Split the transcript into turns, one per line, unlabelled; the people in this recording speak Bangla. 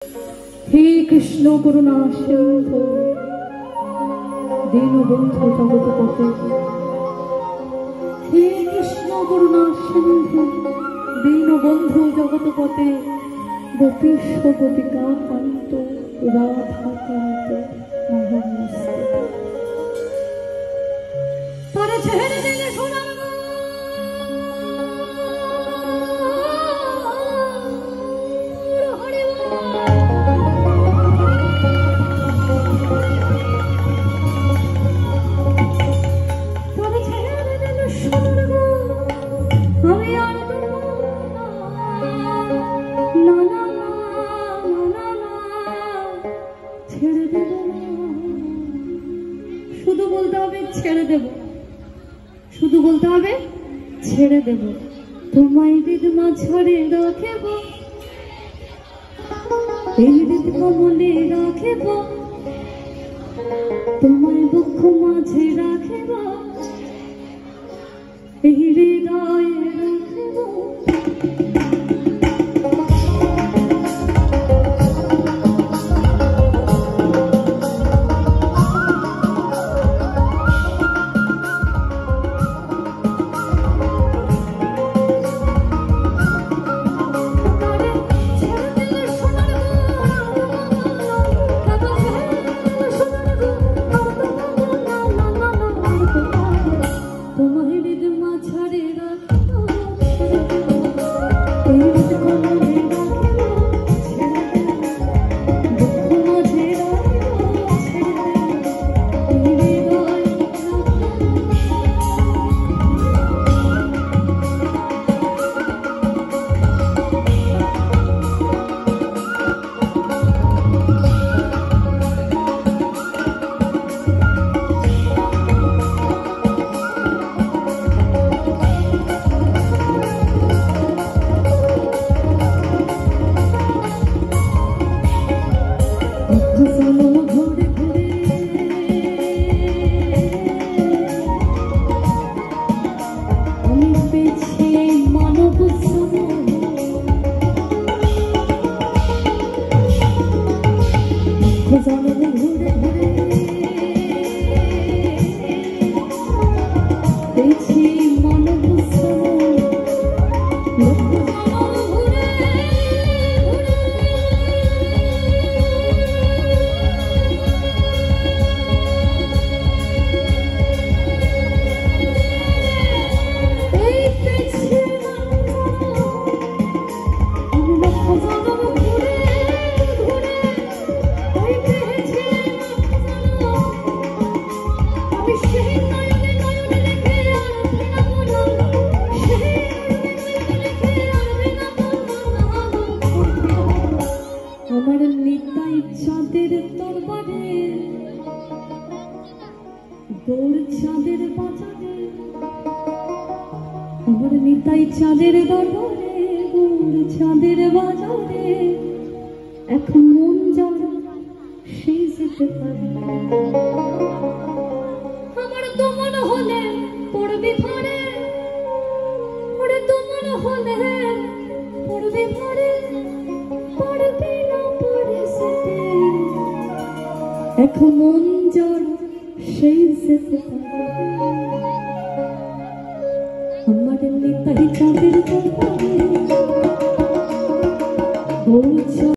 हे कृष्ण करुणा सिंधु दीनबंधु जगतपते। हे कृष्ण करुणा सिंधु दीनबंधु जगतपते। गोपीश गोपिका कांत राधा कांत नमस्ते। तारा चेहरे दिले सोना ছেড়ে দেব তোমায় হৃদমা ঝরে রাখব এই হৃদ কমলে রাখব তোমায় বুক মাঝে রাখব এই হৃদয়ে রাখব। চাঁদের দরবারে গুড় চাঁদের বাজারে এখন মন যারা সেই যেতে পারে। আমার তো মনে হলে পড়বি ঘরে ওরে তো মনে হলে পড়বি ঘরে পড়বি না পড়ে সেতে এখন মন যারা সেই যেতে পারে। আমার নিতাই চাঁদের দরবারে